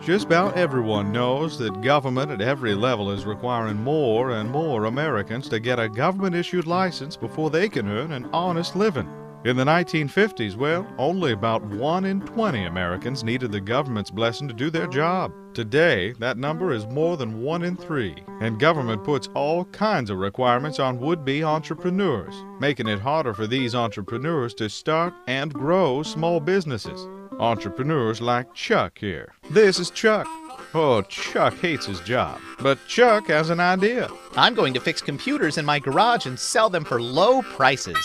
Just about everyone knows that government at every level is requiring more and more Americans to get a government-issued license before they can earn an honest living. In the 1950s, well, only about 1 in 20 Americans needed the government's blessing to do their job. Today, that number is more than 1 in 3, and government puts all kinds of requirements on would-be entrepreneurs, making it harder for these entrepreneurs to start and grow small businesses. Entrepreneurs like Chuck here. This is Chuck. Oh, Chuck hates his job, but Chuck has an idea. I'm going to fix computers in my garage and sell them for low prices.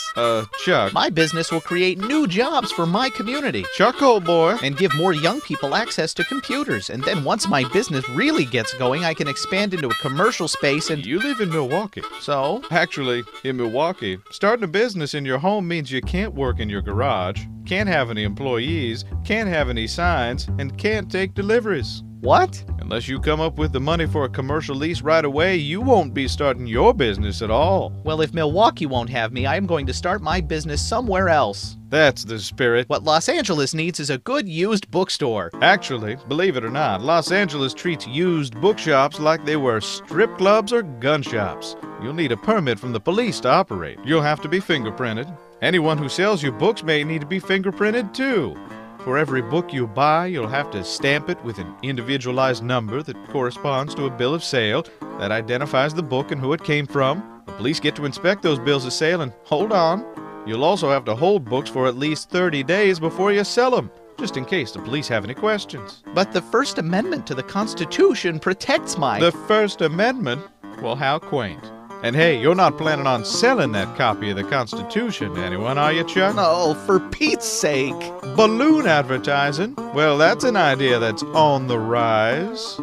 Chuck. My business will create new jobs for my community. Chuck, old boy. And give more young people access to computers. And then once my business really gets going, I can expand into a commercial space and... You live in Milwaukee. So? Actually, in Milwaukee, starting a business in your home means you can't work in your garage, can't have any employees, can't have any signs, and can't take deliveries. What? Unless you come up with the money for a commercial lease right away, you won't be starting your business at all. Well, if Milwaukee won't have me, I am going to start my business somewhere else. That's the spirit. What Los Angeles needs is a good used bookstore. Actually, believe it or not, Los Angeles treats used bookshops like they were strip clubs or gun shops. You'll need a permit from the police to operate. You'll have to be fingerprinted. Anyone who sells you books may need to be fingerprinted too. For every book you buy, you'll have to stamp it with an individualized number that corresponds to a bill of sale that identifies the book and who it came from. The police get to inspect those bills of sale, and hold on, you'll also have to hold books for at least 30 days before you sell them, just in case the police have any questions. But the First Amendment to the Constitution protects my... The First Amendment? Well, how quaint. And hey, you're not planning on selling that copy of the Constitution to anyone, are you, Chuck? No, for Pete's sake. Balloon advertising? Well, that's an idea that's on the rise.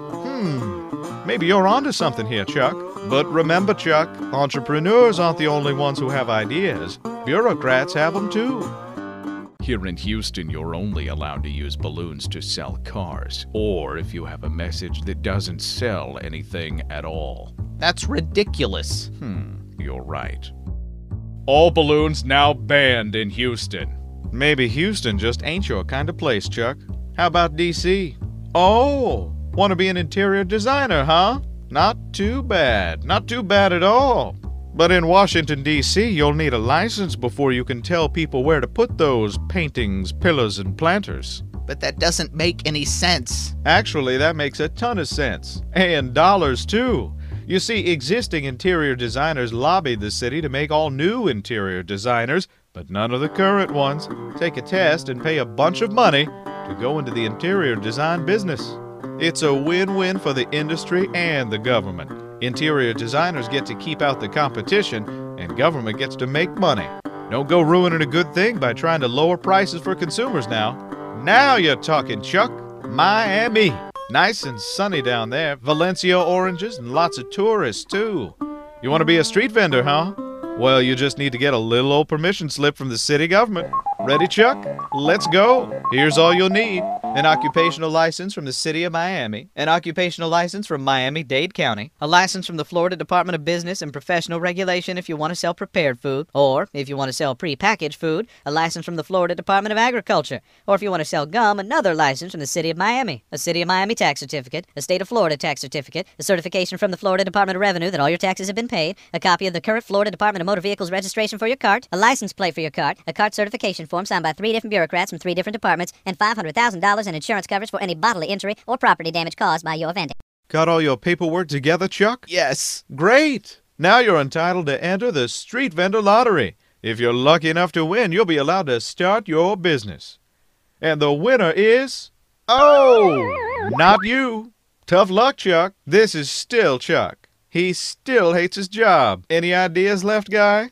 Maybe you're onto something here, Chuck. But remember, Chuck, entrepreneurs aren't the only ones who have ideas. Bureaucrats have them too. Here in Houston, you're only allowed to use balloons to sell cars, or if you have a message that doesn't sell anything at all. That's ridiculous. You're right. All balloons now banned in Houston. Maybe Houston just ain't your kind of place, Chuck. How about D.C.? Oh, want to be an interior designer, huh? Not too bad. Not too bad at all. But in Washington, D.C., you'll need a license before you can tell people where to put those paintings, pillars, and planters. But that doesn't make any sense. Actually, that makes a ton of sense. And dollars, too. You see, existing interior designers lobbied the city to make all new interior designers, but none of the current ones, take a test and pay a bunch of money to go into the interior design business. It's a win-win for the industry and the government. Interior designers get to keep out the competition, and government gets to make money. Don't go ruining a good thing by trying to lower prices for consumers now. Now you're talking, Chuck. Miami. Nice and sunny down there. Valencia oranges and lots of tourists, too. You want to be a street vendor, huh? Well, you just need to get a little old permission slip from the city government. Ready, Chuck? Let's go. Here's all you'll need. An occupational license from the city of Miami. An occupational license from Miami-Dade County. A license from the Florida Department of Business and Professional Regulation if you want to sell prepared food. Or, if you want to sell pre-packaged food, a license from the Florida Department of Agriculture. Or if you want to sell gum, another license from the city of Miami. A city of Miami tax certificate. A state of Florida tax certificate. A certification from the Florida Department of Revenue that all your taxes have been paid. A copy of the current Florida Department of Motor Vehicles registration for your cart. A license plate for your cart. A cart certification form signed by 3 different bureaucrats from 3 different departments. And $500,000 in insurance coverage for any bodily injury or property damage caused by your vending. Got all your paperwork together, Chuck? Yes. Great! Now you're entitled to enter the Street Vendor Lottery. If you're lucky enough to win, you'll be allowed to start your business. And the winner is... Oh! Not you. Tough luck, Chuck. This is still Chuck. He still hates his job. Any ideas left, guy?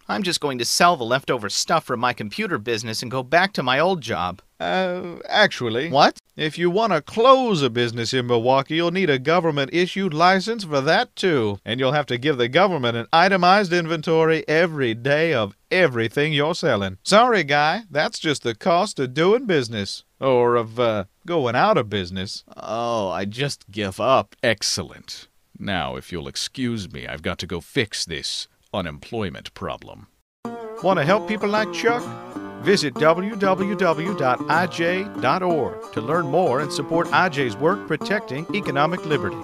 I'm just going to sell the leftover stuff from my computer business and go back to my old job. Actually... What? If you want to close a business in Milwaukee, you'll need a government-issued license for that, too. And you'll have to give the government an itemized inventory every day of everything you're selling. Sorry, guy. That's just the cost of doing business. Or of, going out of business. Oh, I just give up. Excellent. Now, if you'll excuse me, I've got to go fix this unemployment problem. Want to help people like Chuck? Visit www.ij.org to learn more and support IJ's work protecting economic liberty.